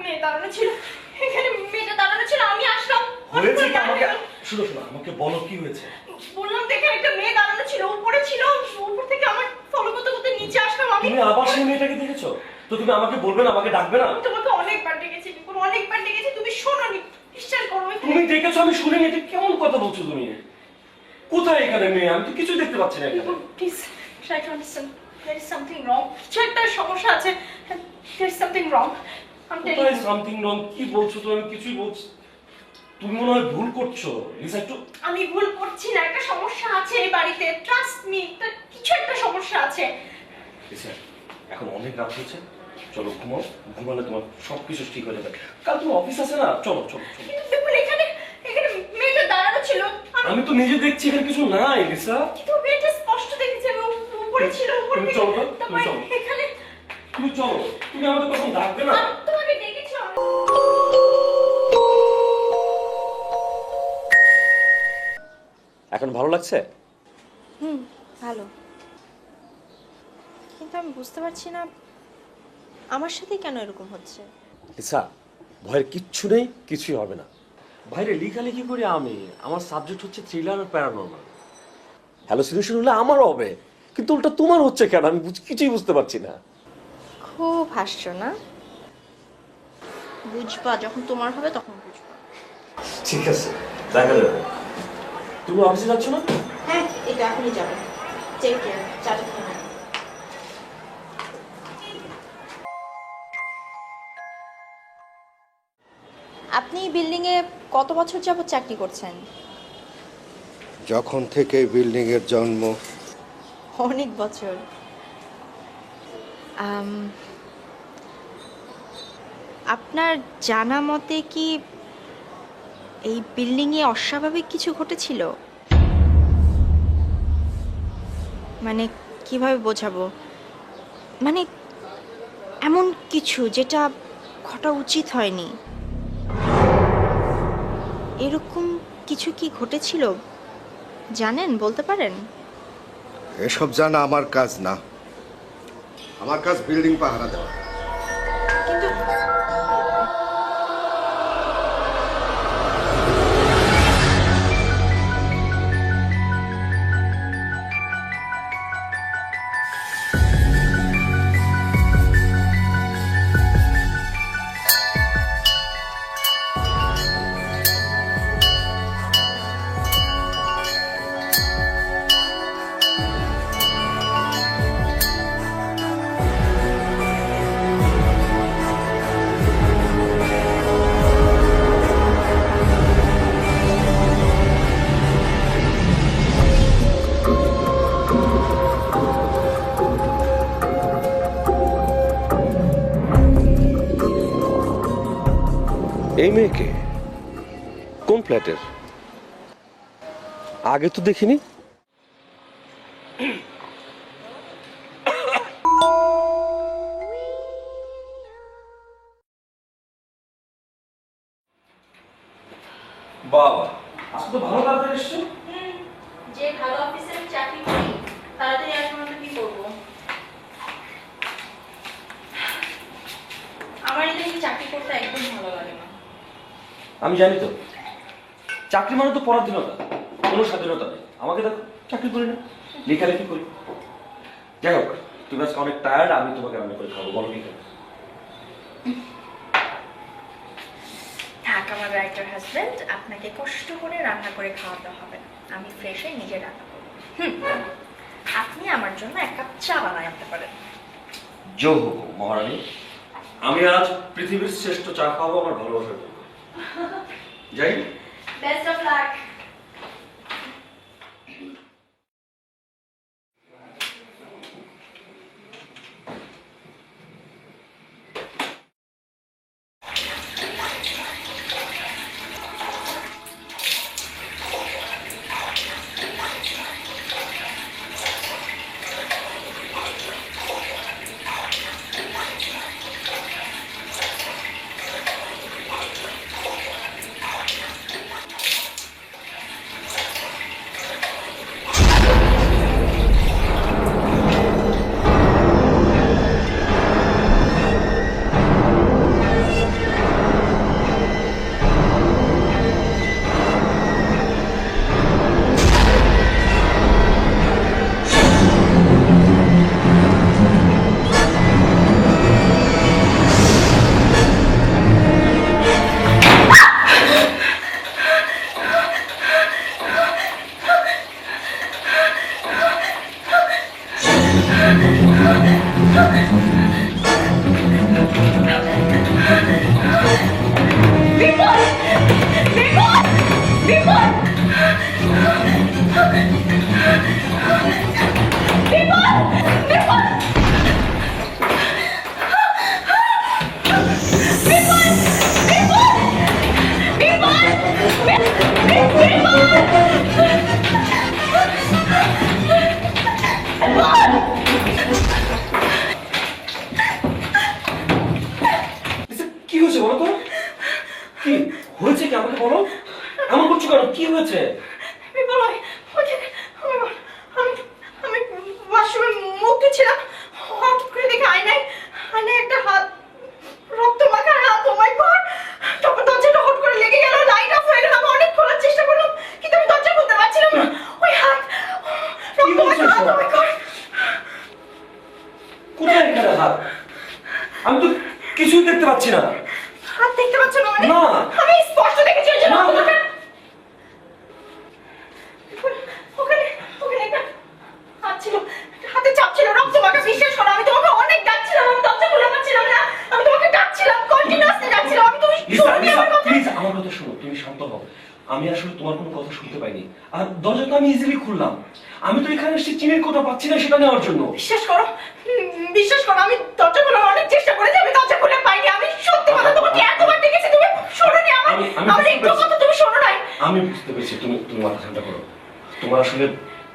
মেয়ে দাঁড়ানো ছিল, এখানে মেয়েটা দাঁড়ানো ছিল, আমি আসলাম। হয়েছে কি আমাকে শুনো শুনো আমাকে বলো কি হয়েছে। বললাম দেখে একটা মেয়ে দাঁড়ানো ছিল, উপরে ছিল, উপর থেকে আমার ফলো করতে করতে নিচে আসলাম। আমি তুমি আবার সেই মেয়েটাকে দেখেছো? তো তুমি আমাকে বলবে না, আমাকে ডাকবে না? তোমাকে অনেকবার ডেকেছি, অনেকবার ডেকেছি, তুমি শোনোনি, বিশ্বাস করো। তুমি ডেকেছো আমি শুনিনি, এটা কেমন কথা বলছো তুমি? কোথায় এখানে মেয়ে? আমি তো কিছু দেখতে পাচ্ছি না এখানে। Please try to understand, there is something wrong, কিছু একটা সমস্যা আছে, there is something wrong. I am telling কোথায় সামথিং রং? কি বলছো তুমি? আমি কিছুই বলছি। তুমি মনে হয় ভুল করছো লিসা, একটু। আমি ভুল করছি না, একটা সমস্যা আছে এই বাড়িতে, ট্রাস্ট মি, কিছু একটা সমস্যা আছে। লিসা, এখন অনেক রাত হয়েছে, চলো ঘুমাও। ঘুমালে তোমার সবকিছু ঠিক হয়ে যাবে। কাল তোমার অফিস আছে না? চলো চলো চলো। কিন্তু দেখুন এখানে এখানে মেয়েটা দাঁড়ানো ছিল, আমি তো নিজে দেখছি এখানে কিছু নাই লিসা। কিন্তু মেয়েটা স্পষ্ট দেখেছি, আমি উপরে ছিল, উপরে তুমি চলো তো, তুমি তারপরে চলো। এখানে তুমি চলো, তুমি আমাদের কখন ডাকবে না? আমি তোমাকে ডেকেছিলাম। এখন ভালো লাগছে? ভালো, কিন্তু আমি বুঝতে পারছি না আমার সাথে কেন এরকম হচ্ছে। লিসা, ভয়ের কিচ্ছু নেই, কিছুই হবে না। বাইরে লেখালেখি করি আমি, আমার সাবজেক্ট হচ্ছে থ্রিলার আর প্যারানর্মাল। হ্যালোসিনেশন হলে আমারও হবে, কিন্তু উল্টা তোমার হচ্ছে কেন আমি কিছুই বুঝতে পারছি না। খুব হাসছো না? বুঝবা যখন তোমার হবে তখন বুঝবা। ঠিক আছে, দেখা যাবে। তুমি অফিসে যাচ্ছ না? হ্যাঁ, এই তো এখনই যাবে। টেক কেয়ার, চাটা খেয়ে নাও। আপনি বিল্ডিং এ কত বছর যাবত চাকরি করছেন? যখন থেকে বিল্ডিং এর জন্ম। অনেক বছর। আপনার জানা মতে কি এই বিল্ডিং এ অস্বাভাবিক কিছু ঘটেছিল? মানে কিভাবে বোঝাবো, মানে এমন কিছু যেটা ঘটা উচিত হয়নি, এরকম কিছু কি ঘটেছিল জানেন, বলতে পারেন? এসব জানা আমার কাজ না। আমার কাজ বিল্ডিং পাহারা দেওয়া। কিন্তু এই মেয়েকে কোন ফ্ল্যাটের? আগে তো দেখিনি। বাবা, আজকে তো ভালো কাজ এসছো। যে ভালো অফিসে আমি চাকরি করি, তাড়াতাড়ি আসবো না তো কি করবো? আমার এদিকে চাকরি করতে একদম ভালো লাগে না। আমি জানি তো, চাকরি মানে তো পরাধীনতা, কোনো স্বাধীনতা নেই। আমাকে দেখো, চাকরি করি না, লেখালেখি করি। যাই হোক, তুমি আজকে অনেক টায়ার্ড, আমি তোমাকে রান্না করে খাবো। বলো কি খাবে? থাক, আমার রাইটার হাজবেন্ড, আপনাকে কষ্ট করে রান্না করে খাওয়াতে হবে না, আমি ফ্রেশে নিজে রান্না করবো। আপনি আমার জন্য এক কাপ চা বানায় আনতে পারেন। জয় হোক মহারানী, আমি আজ পৃথিবীর শ্রেষ্ঠ চা খাওয়াবো আমার ভালোবাসার জন্য। যাই। Best of luck. হয়েছে বলো তো? কি হয়েছে কি আমাকে বলো? এমন করছো কেন? কি হয়েছে? বিপুল ভাই, ওইখানে আমি আমি ওয়াশরুমে মুখ ধুচ্ছিলাম, হঠাৎ করে দেখে আয়নায় একটা হাত, রক্ত মাখা হাত। ও মাই গড! তখন দরজাটা হট করে লেগে গেল, লাইট অফ হয়ে গেল। আমি অনেক খোলার চেষ্টা করলাম, কিন্তু আমি দরজা খুলতে পারছিলাম না। ওই হাত, রক্ত মাখা হাত। ও মাই গড! কোথায় এখানে হাত? আমি তো কিছুই দেখতে পাচ্ছি না। হাত দেখতে পাচ্ছ না মানে? না। আমি স্পষ্ট দেখেছি ওই যে না, রক্ত না। মাখা। ওখানে ওখানে একটা হাত ছিল, হাতে চাপ ছিল, রক্ত মাখা। বিশ্বাস করো, আমি তোমাকে অনেক ডাকছিলাম, আমি দরজা খুলে পাচ্ছিলাম না। আমি তোমাকে ডাকছিলাম, কন্টিনিউয়াসলি ডাকছিলাম। আমি তুমি লিসা, শুনোনি লিসা, আমার কথা? প্লিজ আমার কথা শোনো, তুমি শান্ত হও। আমি আসলে তোমার কোনো কথা শুনতে পাইনি, আর দরজা তো আমি ইজিলি খুললাম। আমি তো এখানে এসে চিনির কোটা পাচ্ছি না সেটা নেওয়ার জন্য। বিশ্বাস করো, বিশ্বাস করো, আমি দরজা খোলার অনেক চেষ্টা করেছি, আমি দরজা খুলে পাইনি। আমি সত্যি কথা তোমাকে এতবার ডেকেছি, তুমি শোনোনি আমার আমার বুঝতে একটু পেরেছি। কথা তুমি শোনো নাই। আমি বুঝতে পেরেছি, তুমি মাথা ঠান্ডা করো। তোমার আসলে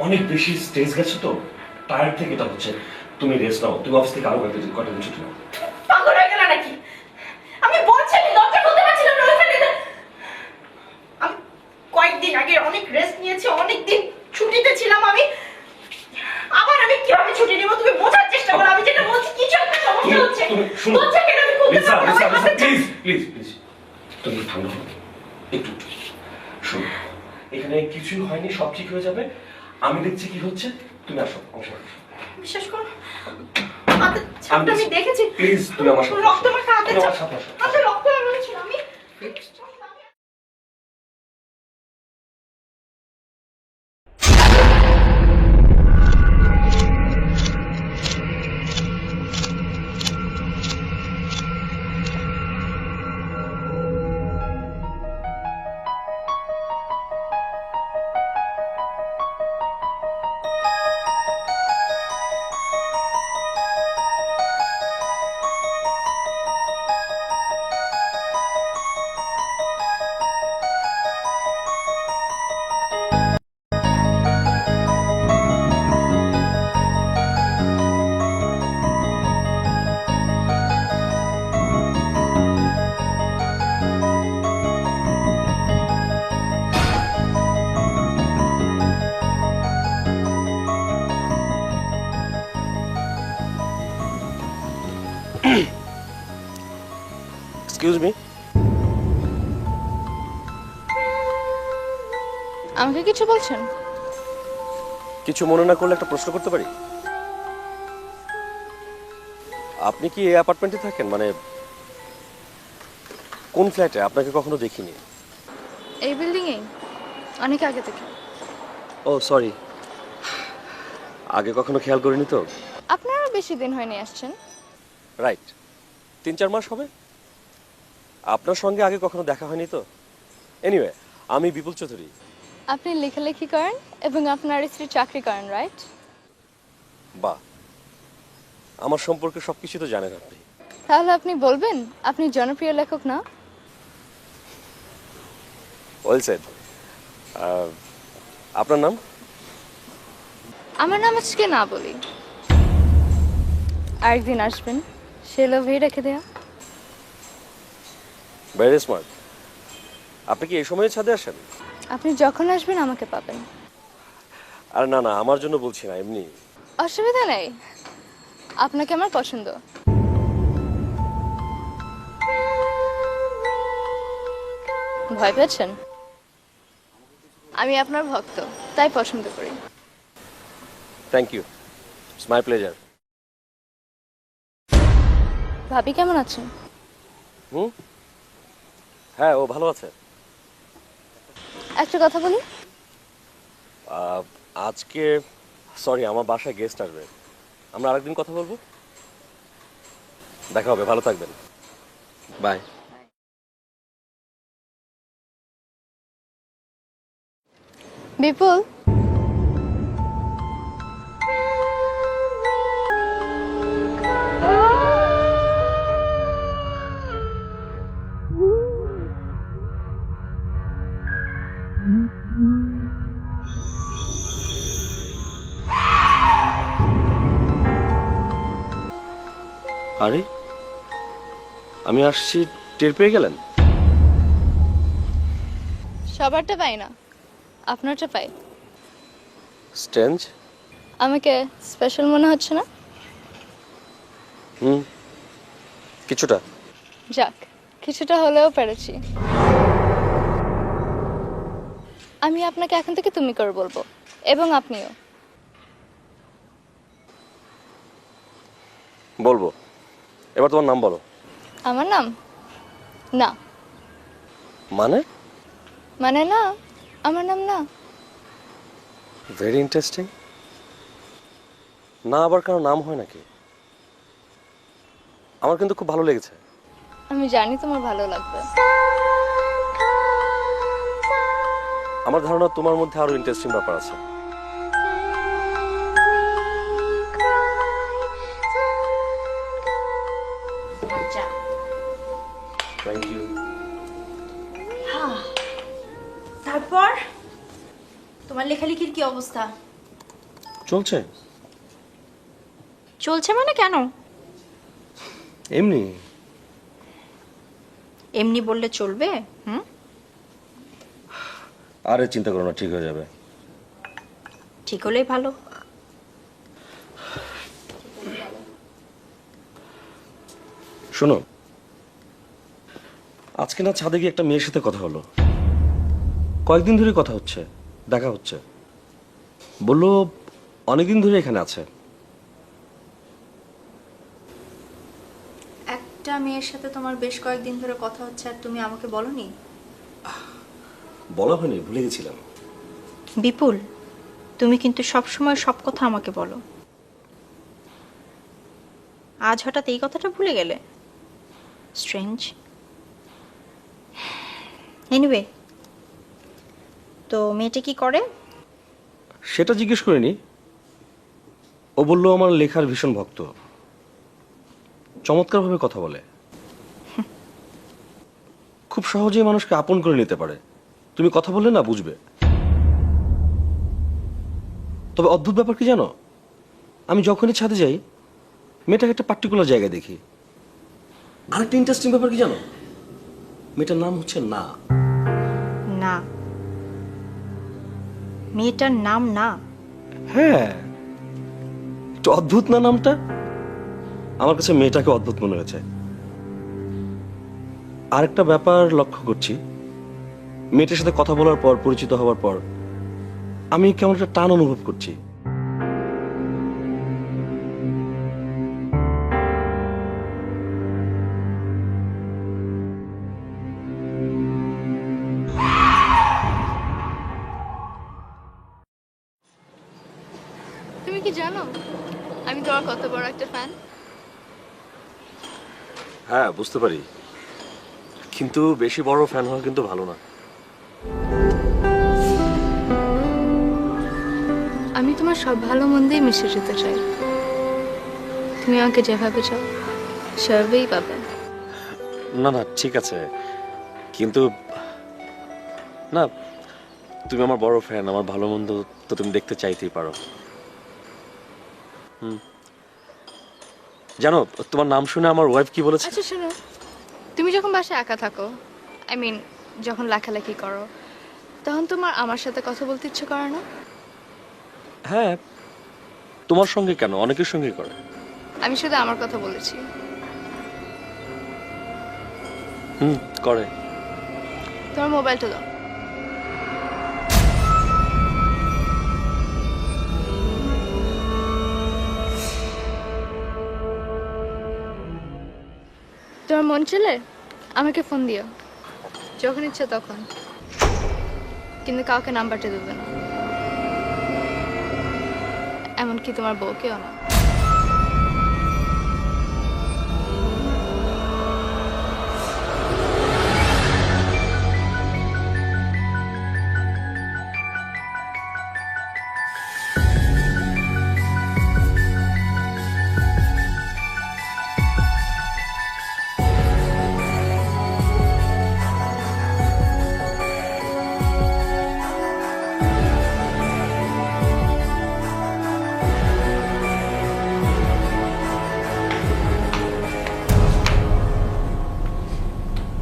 অনেক বেশি স্ট্রেস গেছে তো, টায়ার্ড থেকে এটা হচ্ছে। তুমি রেস্ট নাও, তুমি অফিস থেকে আরো কয়েকটা দিন ছুটি নাও। পাগল হয়ে গেল নাকি? আমি বলছি আমি দরজা খুলতে পারছিলাম না। ওইখানে আমি কয়েকদিন আগে অনেক রেস্ট নিয়েছি, অনেক দিন ছুটিতে ছিলাম। আমি কিভাবে ছুটি নিব তুমি বোঝার চেষ্টা করো। আমি যেটা বলছি কিছু একটা সমস্যা হচ্ছে। দরজা কেন আমি খুলতে লিসা, পারবো না? লিসা, আমার হাতে প্লিজ প্লিজ প্লিজ, তুমি একটু ঠান্ডা হও, একটু শোনো, এখানে কিছুই হয়নি, সব ঠিক হয়ে যাবে। আমি দেখছি কি হচ্ছে, তুমি আসো আমার সাথে আসো। বিশ্বাস করো, হাতে ছাপটা আমি দেখেছি। প্লিজ তুমি আমার সাথে রক্ত আসো। মাখা হাতে তুমি আমার ছাপ, সাথে আসো। হাতে রক্ত লাগানো ছিল। আমি এক্সকিউজ মি, আমাকে কিছু বলছেন? কিছু মনে না করলে একটা প্রশ্ন করতে পারি? আপনি কি এই অ্যাপার্টমেন্টে থাকেন? মানে কোন ফ্ল্যাটে? আপনাকে কখনো দেখিনি। এই বিল্ডিং এ অনেক আগে থেকে। ও সরি, আগে কখনো খেয়াল করিনি তো। আপনারা বেশি দিন হয়নি আসছেন। রাইট, 3-4 মাস হবে। আপনার সঙ্গে আগে কখনো দেখা হয়নি তো। এনিওয়ে, আমি বিপুল চৌধুরী। আপনি লেখালেখি করেন এবং আপনার স্ত্রী চাকরি করেন, রাইট? বাহ, আমার সম্পর্কে সবকিছু তো জানেন আপনি। তাহলে আপনি বলবেন আপনি জনপ্রিয় লেখক না? Well said. আপনার নাম? আমার নাম আজকে না বলি, আরেকদিন আসবেন, সে লোভেই রেখে দেয়া। Very smart. আপনি কি এই সময়ে ছাদে আসেন? আপনি যখন আসবেন আমাকে পাবেন। আর না না, আমার জন্য বলছি না, এমনি। অসুবিধা নেই, আপনাকে আমার পছন্দ। ভয় পেয়েছেন? আমি আপনার ভক্ত, তাই পছন্দ করি। Thank you, it's my pleasure. ভাবি কেমন আছেন? হ্যাঁ, ও ভালো আছে। একটা কথা বলি। আজকে সরি, আমার বাসায় গেস্ট আসবে, আমরা আরেকদিন কথা বলবো। দেখা হবে, ভালো থাকবেন, বাই। বিপুল, আরে আমি আসছি টের পেয়ে গেলেন? সবারটা পাই না, আপনারটা পাই। স্ট্রেঞ্জ। আমাকে স্পেশাল মনে হচ্ছে না? কিছুটা। যাক, কিছুটা হলেও পেরেছি। আমি আপনাকে এখন থেকে তুমি করে বলবো, এবং আপনিও। বলবো। এবার তোমার নাম বলো। আমার নাম? না। মানে? মানে না, আমার নাম না। Very interesting. না আবার কারো নাম হয় নাকি? আমার কিন্তু খুব ভালো লেগেছে। আমি জানি তোমার ভালো লাগবে। আমার ধারণা তোমার মধ্যে আরো ইন্টারেস্টিং ব্যাপার আছে। Thank you. তারপর তোমার লেখালেখির কি অবস্থা? চলছে চলছে মানে কেন? এমনি। এমনি বললে চলবে? আরে চিন্তা করো না, ঠিক হয়ে যাবে। ঠিক হলেই ভালো। শোনো, আজকে না ছাদে গিয়ে একটা মেয়ের সাথে কথা হলো। কয়েকদিন ধরে কথা হচ্ছে, দেখা হচ্ছে। বললো অনেকদিন ধরে এখানে আছে। একটা মেয়ের সাথে তোমার বেশ কয়েকদিন ধরে কথা হচ্ছে আর তুমি আমাকে বলনি? বলা হয়নি, ভুলে গেছিলাম। বিপুল, তুমি কিন্তু সব সময় সব কথা আমাকে বলো। আজ হঠাৎ এই কথাটা ভুলে গেলে? স্ট্রেঞ্জ। এনিওয়ে, তো মেয়েটা কি করে? সেটা জিজ্ঞেস করিনি। ও বললো আমার লেখার ভীষণ ভক্ত, চমৎকারভাবে কথা বলে, খুব সহজেই মানুষকে আপন করে নিতে পারে। তুমি কথা বললে না বুঝবে। তবে অদ্ভুত ব্যাপার কি জানো, আমি যখনই ছাদে যাই মেয়েটাকে একটা পার্টিকুলার জায়গায় দেখি। আরেকটা ইন্টারেস্টিং ব্যাপার কি জানো, মেয়েটার নাম হচ্ছে না। না? মেয়েটার নাম না? হ্যাঁ, একটু অদ্ভুত না নামটা? আমার কাছে মেয়েটাকে অদ্ভুত মনে হয়েছে। আরেকটা ব্যাপার লক্ষ্য করছি, মেয়েটার সাথে কথা বলার পর, পরিচিত হওয়ার পর আমি কেমন একটা টান অনুভব করছি। তুমি কি জানো আমি তোমার কত বড় একটা ফ্যান? হ্যাঁ, বুঝতে পারি, কিন্তু বেশি বড় ফ্যান হওয়া কিন্তু ভালো না। আমি তোমার সব ভালো মন্দেই মিশে যেতে চাই। তুমি আমাকে যেভাবে চাও সেভাবেই পাবে। না না, ঠিক আছে, কিন্তু না, তুমি আমার বড় ফ্যান, আমার ভালো মন্দ তো তুমি দেখতে চাইতেই পারো। জানো, তোমার নাম শুনে আমার ওয়াইফ কি বলেছে? আচ্ছা শোনো, তুমি যখন বাসায় একা থাকো, আই মিন যখন লেখালেখি করো, তখন তোমার আমার সাথে কথা বলতে ইচ্ছে করে না? হ্যাঁ, তোমার সঙ্গে কেন, অনেকের সঙ্গে করে। আমি শুধু আমার কথা বলেছি। করে। তোমার মোবাইলটা দাও। তোমার মন চলে আমাকে ফোন দিও, যখন ইচ্ছে তখন, কিন্তু কাউকে নাম্বারটা দেবে না, এমনকি তোমার বউকেও না।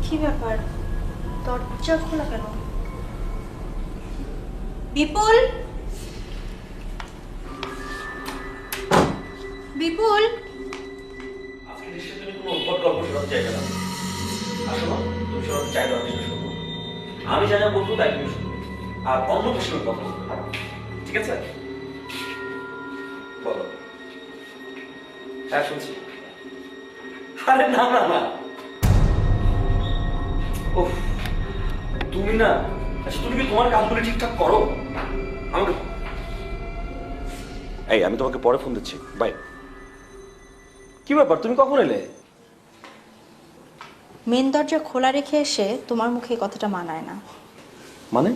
কি ব্যাপার, দরজা খোলা কেন? বিপুল, বিপুল। আজকে নিশ্চয়ই তুমি কোনো উদ্ভট গল্প শোনাতে চাইবে না। আসো না, তুমি শোনাতে চাইবে না, জিজ্ঞেস করবো। আমি যা যা বলবো তাই তুমি শুনবে, আর অন্য প্রশ্নের কথা বলবে, ঠিক আছে? বলো। হ্যাঁ, শুনছি। আরে না না না, ওহ, তুমি না, আচ্ছা তুমি কি তোমার কাজগুলো ঠিকঠাক করো? আমাকে এই, আমি তোমাকে পরে ফোন দিচ্ছি, বাই। কি ব্যাপার, তুমি কখন এলে? মেন দরজা খোলা রেখে এসে তোমার মুখে এই কথাটা মানায় না। মানে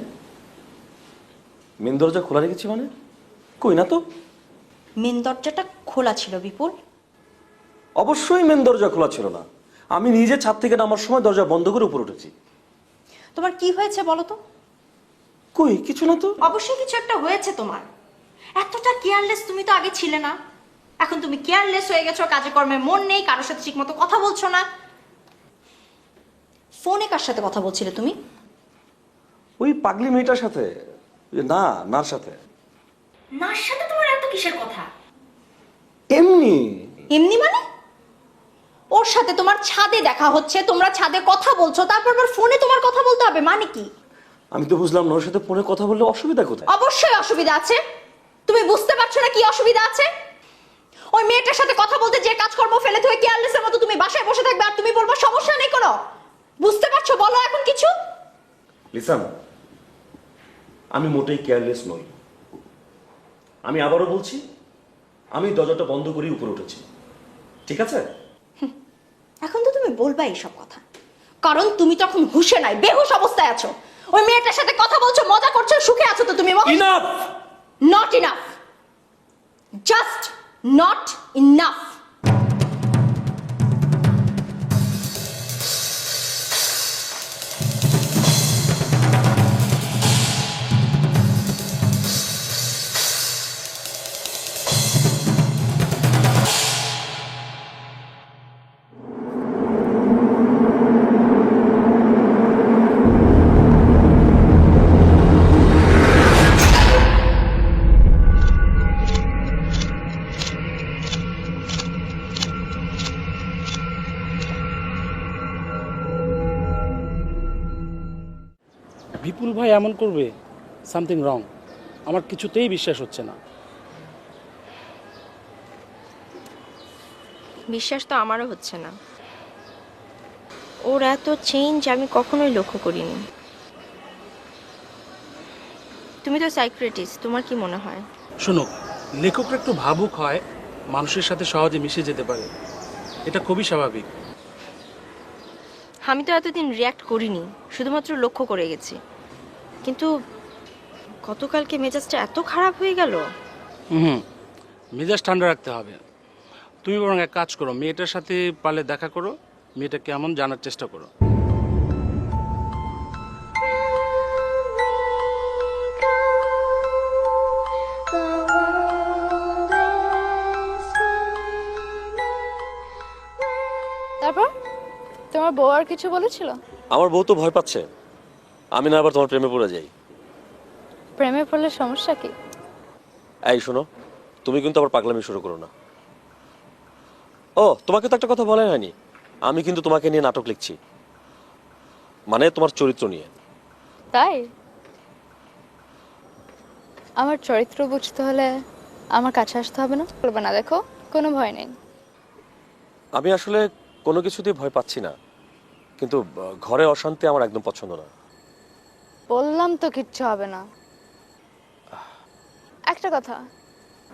মেন দরজা খোলা রেখেছি মানে? কই না তো। মেন দরজাটা খোলা ছিল বিপুল। অবশ্যই মেন দরজা খোলা ছিল না, আমি নিজে ছাদ থেকে নামার সময় দরজা বন্ধ করে উপরে উঠেছি। তোমার কি হয়েছে বলো তো? কই কিছু না তো। অবশ্যই কিছু একটা হয়েছে তোমার। এতটা কেয়ারলেস তুমি তো আগে ছিলে না, এখন তুমি কেয়ারলেস হয়ে গেছো, কাজে কর্মে মন নেই, কারোর সাথে ঠিক মতো কথা বলছো না। ফোনে কার সাথে কথা বলছিলে তুমি? ওই পাগলি মেয়েটার সাথে। না, নার সাথে। নার সাথে তোমার এত কিসের কথা? এমনি। এমনি মানে? ওর সাথে তোমার ছাদে দেখা হচ্ছে, তোমরা ছাদে কথা বলছো, তারপর আবার ফোনে তোমার কথা বলতে হবে, মানে কি? আমি তো বুঝলাম না, ওর সাথে ফোনে কথা বললে অসুবিধা কোথায়? অবশ্যই অসুবিধা আছে। তুমি বুঝতে পারছো না কি অসুবিধা আছে? ওই মেয়েটার সাথে কথা বলতে যে কাজকর্ম ফেলে ধুয়ে কেয়ারলেসের মতো তুমি বাসায় বসে থাকবে আর তুমি বলবো সমস্যা নেই কোনো। বুঝতে পারছো? বলো এখন কিছু। লিসান, আমি মোটেই কেয়ারলেস নই। আমি আবারও বলছি, আমি দরজাটা বন্ধ করেই উপরে উঠেছি, ঠিক আছে? এখন তো তুমি বলবা এইসব কথা, কারণ তুমি তখন হুঁশে নাই, বেহুশ অবস্থায় আছো। ওই মেয়েটার সাথে কথা বলছো, মজা করছো, সুখে আছো তো তুমি। Enough! Not enough, just not enough. Bipul ভাই এমন করবে? Something wrong. আমার কিছুতেই বিশ্বাস হচ্ছে না। বিশ্বাস তো আমারও হচ্ছে না। ওর এত চেঞ্জ আমি কখনোই লক্ষ্য করিনি। তুমি তো সাইকিয়াট্রিস্ট, তোমার কি মনে হয়? শোনো, লেখকরা একটু ভাবুক হয়, মানুষের সাথে সহজে মিশে যেতে পারে, এটা খুবই স্বাভাবিক। আমি তো এতদিন রিয়্যাক্ট করিনি, শুধুমাত্র লক্ষ্য করে গেছি। কিন্তু গতকালকে মেজাজটা এত খারাপ হয়ে গেল। হুম, মেজাজ ঠান্ডা রাখতে হবে। তুমি বরং এক কাজ করো, মেয়েটার সাথে পারলে দেখা করো, মেয়েটা কেমন জানার চেষ্টা করো। তারপর তোমার বউ আর কিছু বলেছিল? আমার বউ তো ভয় পাচ্ছে আমি না আবার তোমার প্রেমে পড়ে যাই। প্রেমে পড়লে সমস্যা কি? এই শোনো, তুমি কিন্তু আবার পাগলামি শুরু করো না। ও, তোমাকে তো একটা কথা বলা হয়নি, আমি কিন্তু তোমাকে নিয়ে নাটক লিখছি, মানে তোমার চরিত্র নিয়ে। তাই? আমার চরিত্র বুঝতে হলে আমার কাছে আসতে হবে না? বলবে না, দেখো কোনো ভয় নেই। আমি আসলে কোনো কিছুতেই ভয় পাচ্ছি না, কিন্তু ঘরে অশান্তি আমার একদম পছন্দ না। বললাম তো কিচ্ছু হবে না। একটা কথা,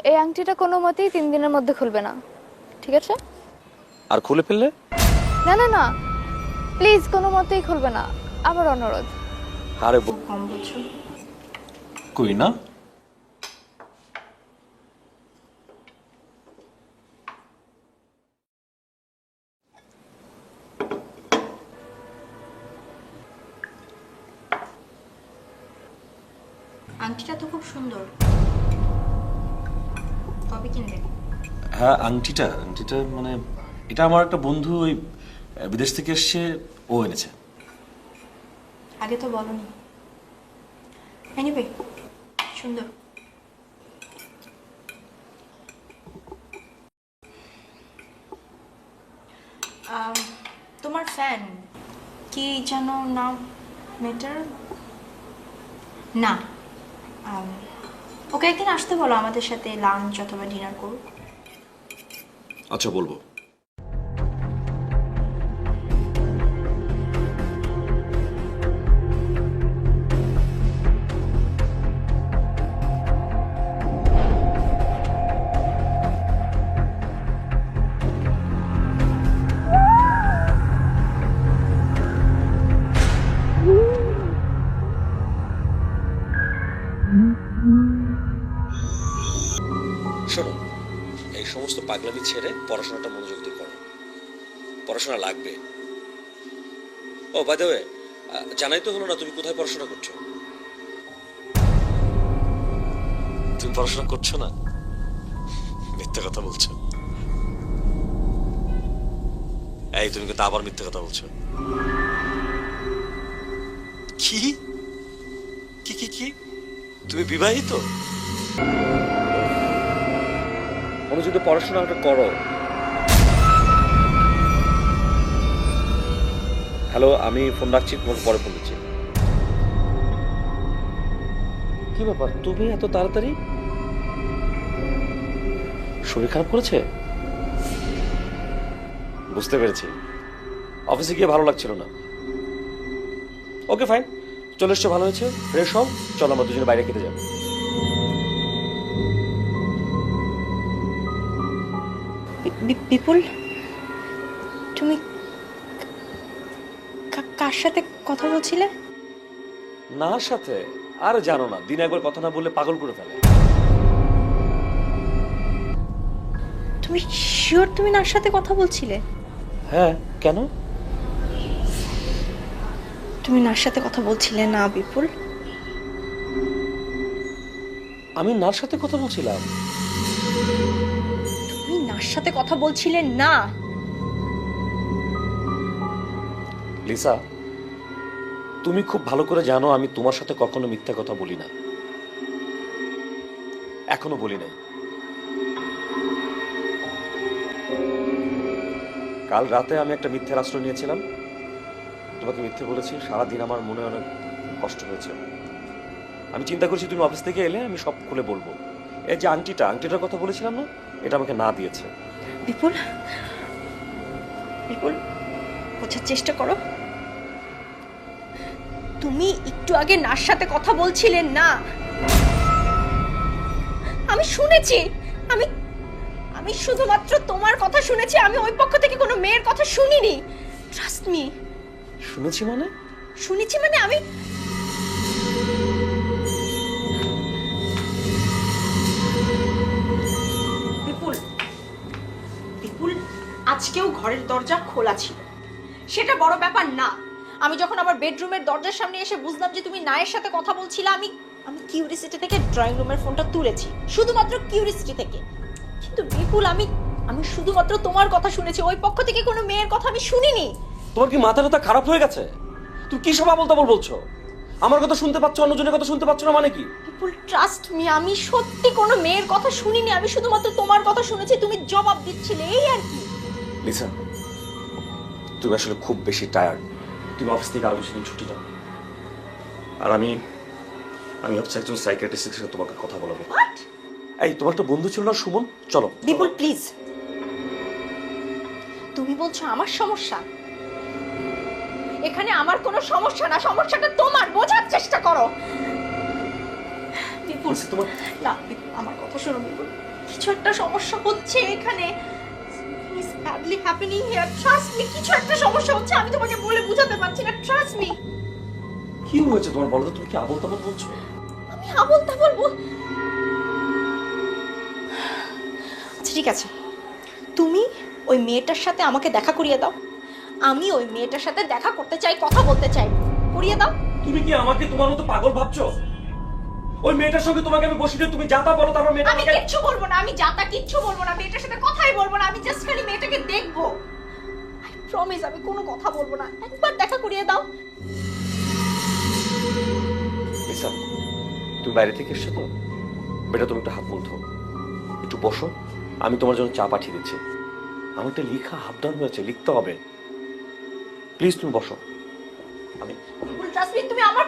এই আংটিটা কোনো মতেই 3 দিনের মধ্যে খুলবে না, ঠিক আছে? আর খুলে ফেললে? না না না, প্লিজ কোনো মতেই খুলবে না, আমার অনুরোধ। আরে কম বুঝো। কই না। আংটিটা তো খুব সুন্দর, কবে কিনলে? হ্যাঁ, আংটিটা মানে এটা আমার একটা বন্ধু ওই বিদেশ থেকে এসছে, ও এনেছে। আগে তো বলনি। এনিওয়ে, সুন্দর। তোমার ফ্যান কি যেন নাম মেটার? না, ওকে একদিন আসতে বলো, আমাদের সাথে লাঞ্চ অথবা ডিনার করুক। আচ্ছা, বলবো। শোনো, এই সমস্ত পাগলামি ছেড়ে পড়াশোনাটা মনোযোগ দিয়ে করো। পড়াশোনা লাগবে। ও বাই দ্য ওয়ে, জানাই তো হলো না তুমি কোথায় পড়াশোনা করছো। তুমি পড়াশোনা করছো না? মিথ্যে কথা বলছো। এই তুমি কিন্তু আবার মিথ্যে কথা বলছো। কি কি কি কি তুমি বিবাহিত? মনোযোগ দিয়ে পড়াশোনাটা করো। হ্যালো, আমি ফোন রাখছি, তোমাকে পরে ফোন দিচ্ছি। কি ব্যাপার, তুমি এত তাড়াতাড়ি? শরীর খারাপ করেছে? বুঝতে পেরেছি, অফিসে গিয়ে ভালো লাগছিল না। ওকে ফাইন, চলে এসছো, ভালো হয়েছে। ফ্রেশ হও, চলো আমরা দুজনে বাইরে খেতে যাবো। বিপুল, তুমি কার সাথে কথা বলছিলে? না সাথে আর জানো না, দিন একবার কথা না বললে পাগল করে ফেলে। তুমি শিওর তুমি নার সাথে কথা বলছিলে? হ্যাঁ, কেন? তুমি নার সাথে কথা বলছিলে না বিপুল? আমি নার সাথে কথা বলছিলাম? তুমি নার সাথে কথা বলছিলে না? লিসা, তুমি খুব ভালো করে জানো আমি তোমার সাথে কখনো মিথ্যা কথা বলি না, এখনো বলি নাই। কাল রাতে আমি একটা মিথ্যের আশ্রয় নিয়েছিলাম, তোমাকে মিথ্যে বলেছি। সারাদিন আমার মনে অনেক কষ্ট হয়েছে। আমি চিন্তা করছি তুমি অফিস থেকে এলে আমি সব খুলে বলবো। এই যে আংটিটার কথা বলেছিলাম না, এটা আমাকে না দিয়েছে। বিপুল, বিপুল, বোঝার চেষ্টা করো। তুমি একটু আগে নার সাথে কথা বলছিলে না? আমি শুনেছি। আমি শুধুমাত্র তোমার কথা শুনেছি, আমি ওই পক্ষ থেকে কোনো মেয়ের কথা শুনিনি। Trust me. শুনেছি মানে? শুনেছি মানে আমি বিপুল, বিপুল, আজকেও ঘরের দরজা খোলা ছিল, সেটা বড় ব্যাপার না। আমি যখন আমার বেডরুমের দরজার সামনে এসে বুঝলাম যে তুমি নায়ের সাথে কথা বলছিলে, আমি কিউরিসিটি থেকে ড্রয়িং রুমের ফোনটা তুলেছি, শুধুমাত্র কিউরিসিটি থেকে। কিন্তু বিপুল, আমি শুধুমাত্র তোমার কথা শুনেছি, ওই পক্ষ থেকে কোনো মেয়ের কথা আমি শুনিনি। তোমার কি মাথাটা খারাপ হয়ে গেছে? তুমি কি সব আবল তাবল বলছো? আমার কথা শুনতে পাচ্ছ, অন্যজনের কথা শুনতে পাচ্ছ না মানে কি? বিপুল, ট্রাস্ট মি, আমি সত্যি কোনো মেয়ের কথা শুনিনি, আমি শুধুমাত্র তোমার কথা শুনেছি, তুমি জবাব দিচ্ছিলে, এই আর কি। লিসা, তুমি আসলে খুব বেশি টায়ার্ড, তুমি অফিস থেকে আরো বেশি দিন ছুটি নাও। আর আমি হচ্ছে একজন সাইকিয়াট্রিস্টের সাথে তোমাকে কথা বলাবো। এই, তোমার একটা বন্ধু ছিল না সুমন, চলো। বিপুল প্লিজ, তুমি বলছো আমার সমস্যা? এখানে আমার কোনো সমস্যা না, সমস্যাটা তোমার, বোঝার চেষ্টা করো। বিপুল, তোমার না বিপুল, আমার কথা শোনো বিপুল, কিছু একটা সমস্যা হচ্ছে এখানে। It's badly happening here. Trust me, কিছু একটা সমস্যা হচ্ছে, আমি তোমাকে বলে বোঝাতে পারছি না। Trust me. কি হয়েছে তোমার বলো তো? তুমি কি আবল তাবল বলছো? আমি আবল তাবল আচ্ছা ঠিক আছে, তুমি ওই মেয়েটার সাথে আমাকে দেখা করিয়ে দাও। আমি ওই মেয়েটার সাথে দেখা করতে চাই, কথা বলতে চাই, করিয়ে দাও। তুমি কি আমাকে তোমার মতো পাগল ভাবছো? ওই মেয়েটার সঙ্গে তোমাকে আমি বসিয়ে তুমি যা তা বলো, তারপর মেয়েটা আমি আমাকে... কিচ্ছু বলবো না, আমি যাতা কিচ্ছু বলবো না, মেয়েটার সাথে কথাই বলবো না, আমি জাস্ট খালি মেয়েটাকে দেখবো। আই প্রমিস, আমি কোনো কথা বলবো না, একবার দেখা করিয়ে দাও। তুমি বাইরে থেকে এসছো তো, বেটা তুমি একটু হাত মুখ ধো, একটু বসো, আমি তোমার জন্য চা পাঠিয়ে দিচ্ছি। আমার একটা লেখা হাফ ডাউন হয়েছে, লিখতে হবে, প্লিজ তুমি বসো। আমি জাসমিন তুমি আমার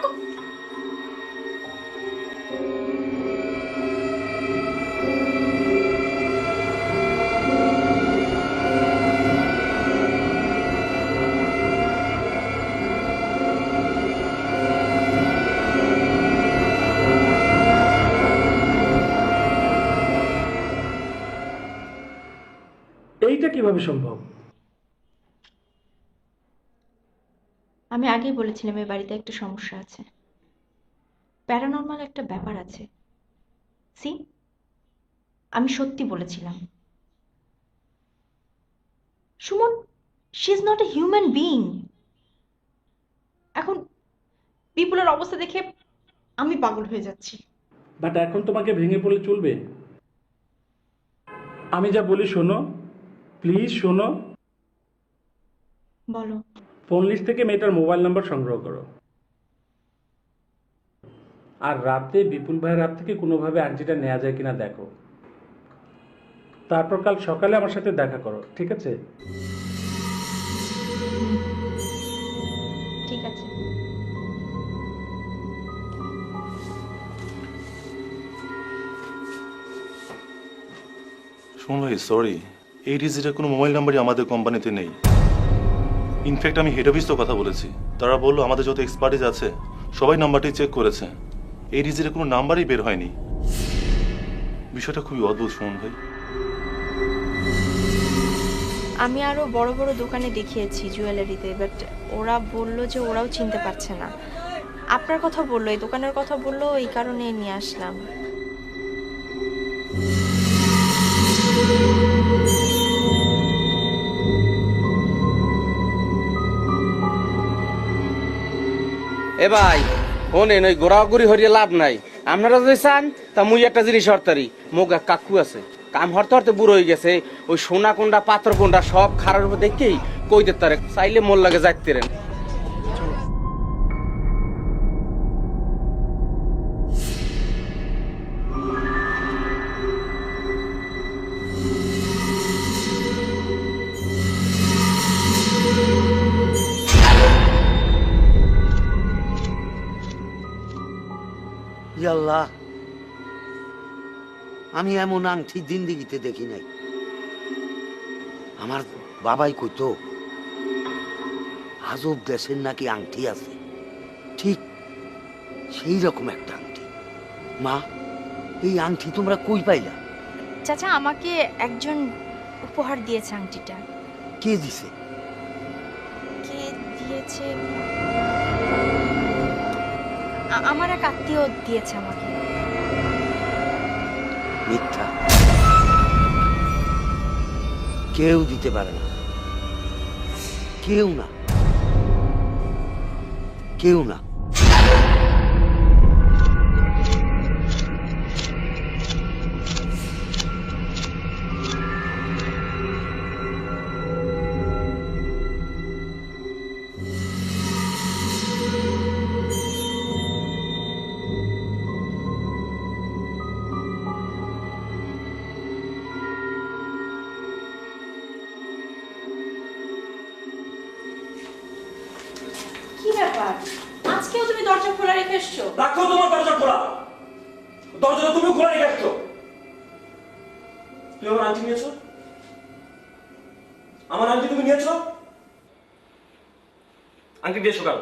এইটা কিভাবে সম্ভব? আমি আগেই বলেছিলাম এই বাড়িতে একটা সমস্যা আছে, প্যারানর্মাল একটা ব্যাপার আছে। সি, আমি সত্যি বলেছিলাম। Suman, she is not a human being. এখন বিপুলের অবস্থা দেখে আমি পাগল হয়ে যাচ্ছি। বাট এখন তোমাকে ভেঙে পড়লে চলবে? আমি যা বলি শোনো, প্লিজ শোনো। বলো। ফোন লিস্ট থেকে মেয়েটার মোবাইল নাম্বার সংগ্রহ করো, আর রাতে বিপুল ভাইয়ের হাত থেকে কোনোভাবে আংটিটা নেওয়া যায় কিনা দেখো। তারপর কাল সকালে আমার সাথে দেখা করো, ঠিক আছে? ঠিক আছে। শোন ভাই, সরি, এই ডিজিটের কোনো মোবাইল নাম্বারই আমাদের কোম্পানিতে নেই। ইনফ্যাক্ট আমি হেড অফিসেও কথা বলেছি, তারা বললো আমাদের যত এক্সপার্টিস আছে সবাই নাম্বারটি চেক করেছে, এই ডিজিটের কোনো নাম্বারই বের হয়নি। বিষয়টা খুবই অদ্ভুত শোন ভাই। আমি আরো বড় বড় দোকানে দেখিয়েছি জুয়েলারিতে, বাট ওরা বললো যে ওরাও চিনতে পারছে না। আপনার কথা বললো, এই দোকানের কথা বললো, এই কারণে নিয়ে আসলাম। এ ভাই শোনেন, ওই ঘোরাঘুরি হরিয়ে লাভ নাই। আপনারা যদি চান তা মুই একটা জিনিস হরতারি, মোক এক কাকু আছে, কাম হরতে হরতে বুড়ো হয়ে গেছে, ওই সোনা কোনটা পাত্র কোনটা সব খারার উপর দেখেই কই দিতে পারে, চাইলে মোর লাগে যাইতেরেন। আল্লাহ, আমি এমন আংটি জিন্দিগিতে দেখি নাই। আমার বাবাই কইতো আজব দেশের নাকি আংটি আছে, ঠিক সেই রকম একটা আংটি। মা, এই আংটি তোমরা কই পাইলা? চাচা, আমাকে একজন উপহার দিয়েছে আংটিটা। কে দিছে? কে দিয়েছে? আমার এক আত্মীয় দিয়েছে আমাকে। মিথ্যা, কেউ দিতে পারে না, কেউ না, কেউ না। কি ব্যাপার, আজকেও তুমি দরজা খোলা রেখে এসছো? রাখো তোমার দরজা খোলা, দরজা তুমি খোলা রেখে আসছো। তুমি আমার আংটি নিয়েছো? আমার আংটি তুমি নিয়েছো? আংটি দিয়েছো কেন?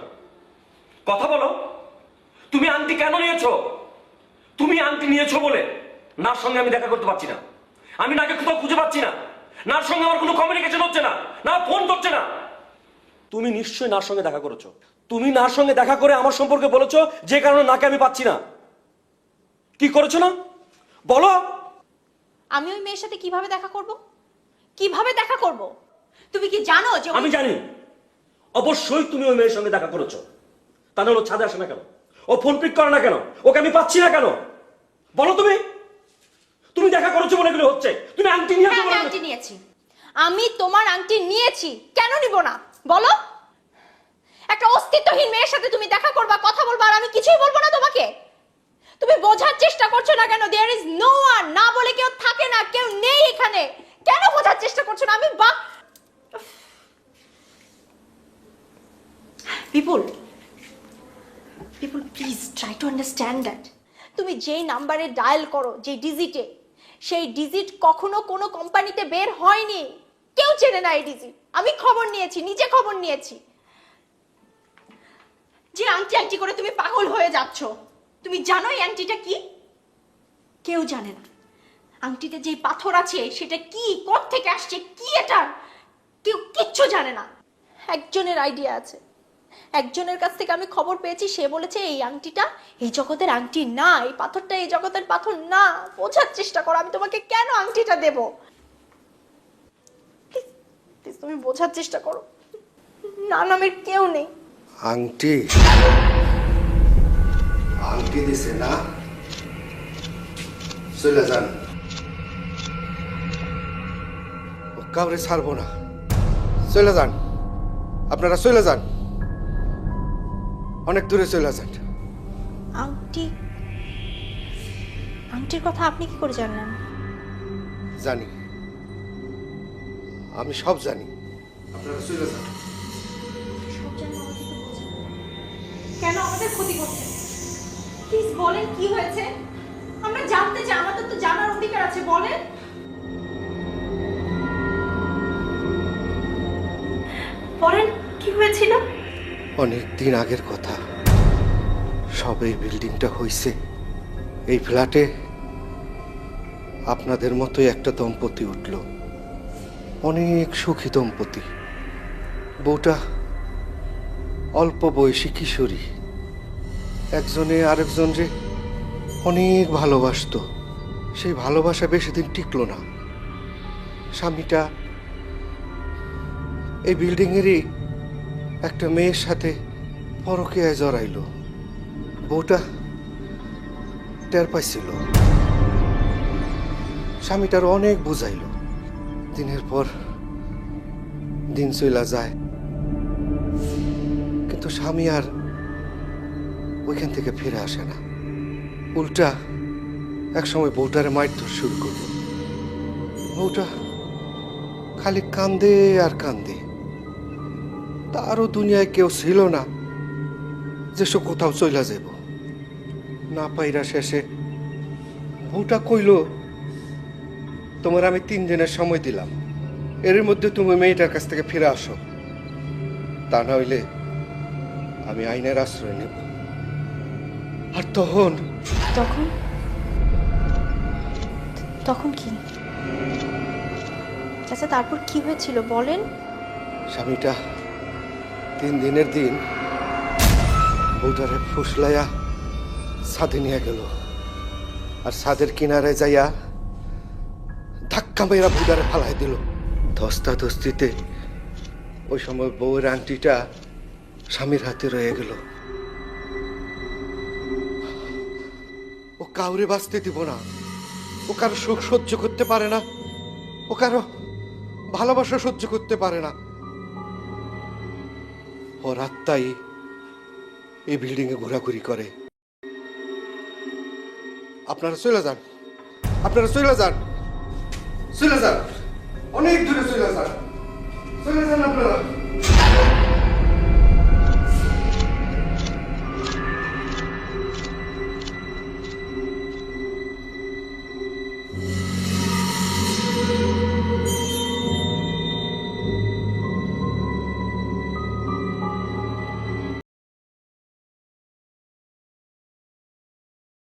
কথা বলো, তুমি আংটি কেন নিয়েছো? তুমি আংটি নিয়েছো বলে নার সঙ্গে আমি দেখা করতে পারছি না, আমি নাকে কোথাও খুঁজে পাচ্ছি না, নার সঙ্গে আমার কোনো কমিউনিকেশন হচ্ছে না, না ফোন করছে না। তুমি নিশ্চয়ই নার সঙ্গে দেখা করেছো, তুমি নার সঙ্গে দেখা করে আমার সম্পর্কে বলেছো যে কারণে নাকে আমি পাচ্ছি না। কি করেছো না বলো? আমি ওই মেয়ের সাথে কিভাবে দেখা করব? কিভাবে দেখা করব? তুমি কি জানো যে আমি জানি, অবশ্যই তুমি ওই মেয়ের সঙ্গে দেখা করেছো। তা নাহলে ছাদে আসে না কেন? ও ফোন পিক করে না কেন? ওকে আমি পাচ্ছি না কেন? বলো তুমি, তুমি দেখা করেছো বলে এগুলো হচ্ছে। তুমি আংটি নিয়েছো বলে। আংটি নিয়েছি, আমি তোমার আংটি নিয়েছি, কেন নিব না বলো? একটা অস্তিত্বহীন মেয়ের সাথে তুমি দেখা করবা, কথা বলবা, আর আমি কিছুই বলবো না তোমাকে? তুমি বোঝার চেষ্টা করছো না কেন? দেয়ার ইজ নো ওয়ান, না বলে কেউ থাকে না, কেউ নেই এখানে। কেন বোঝার চেষ্টা করছো না? আমি Bipul, please try to understand that. তুমি যেই নাম্বারে ডায়াল করো, যে ডিজিটে, সেই ডিজিট কখনো কোনো কোম্পানিতে বের হয়নি। কেউ চেনে না এই ডিজিট। আমি খবর নিয়েছি, নিজে খবর নিয়েছি। যে আংটি আংটি করে তুমি পাগল হয়ে যাচ্ছ, তুমি জানো এই আংটিটা কি? কেউ জানে না। আংটিতে যে পাথর আছে সেটা কি, কোত্থেকে আসছে, কি এটা, কেউ কিচ্ছু জানে না। একজনের আইডিয়া আছে, একজনের কাছ থেকে আমি খবর পেয়েছি। সে বলেছে এই আংটিটা এই জগতের আংটি না, এই পাথরটা এই জগতের পাথর না। বোঝার চেষ্টা করো, আমি তোমাকে কেন আংটিটা দেব। প্লিজ তুমি বোঝার চেষ্টা করো। না নামের কেউ নেই। আংটি আংটি দিছে না, চলে যান। ও কাউরে ছাড়বো না, চলে যান। আপনারা চলে যান, অনেক দূরে চলে যান। আংটির কথা আপনি কি করে জানলেন? জানি, আমি সব জানি। আপনারা চলে যান। কেন আমাদের ক্ষতি করছেন? প্লিজ বলেন কি হয়েছে, আমরা জানতে চাই, আমাদের তো জানার অধিকার আছে। বলেন। বলেন কি হয়েছিল? অনেক দিন আগের কথা, সব এই বিল্ডিংটা হইছে। এই ফ্ল্যাটে আপনাদের মতোই একটা দম্পতি উঠল, অনেক সুখী দম্পতি। বউটা অল্প বয়সী কিশোরী, একজনে আরেকজনরে অনেক ভালোবাসতো। সেই ভালোবাসা বেশি দিন টিকলো না। স্বামীটা এই বিল্ডিংয়েরই একটা মেয়ের সাথে পরকীয়ায় জড়াইল। বউটা টের পাইছিল, স্বামীটার অনেক বুঝাইল। দিনের পর দিন চইলা যায়, কিন্তু স্বামী আর ওইখান থেকে ফিরে আসে না। উল্টা একসময় বউটারে মারধর শুরু করলো। বউটা খালি কান্দে আর কান্দে। তারও দুনিয়ায় কেউ ছিল না যে সে কোথাও চইলা যাব। না পাইরা শেষে বউটা কইল, তোমার আমি 3 দিনের সময় দিলাম, এর মধ্যে তুমি মেয়েটার কাছ থেকে ফিরে আসো, তা না হইলে আমি আইনের আশ্রয় নেব। আর তখন কি চাচা, তারপর কি হয়েছিল বলেন। স্বামীটা 3 দিনের দিন বউটারে ফুসলাইয়া ছাদে নিয়ে গেল, আর ছাদের কিনারে যাইয়া ধাক্কা মেরা বুদারে ফালাই দিল। ধস্তাধস্তিতে ওই সময় বউয়ের আংটিটা স্বামীর হাতে রয়ে গেল। ও কাউরে বাঁচতে দিব না, ও কারো সুখ সহ্য করতে পারে না, ও কারো ভালোবাসা সহ্য করতে পারে না। ওর আত্মাই এই বিল্ডিং এ ঘোরাঘুরি করে। আপনারা চলে যান, আপনারা চলে যান, চলে যান, অনেক দূরে চলে যান, চলে যান আপনারা।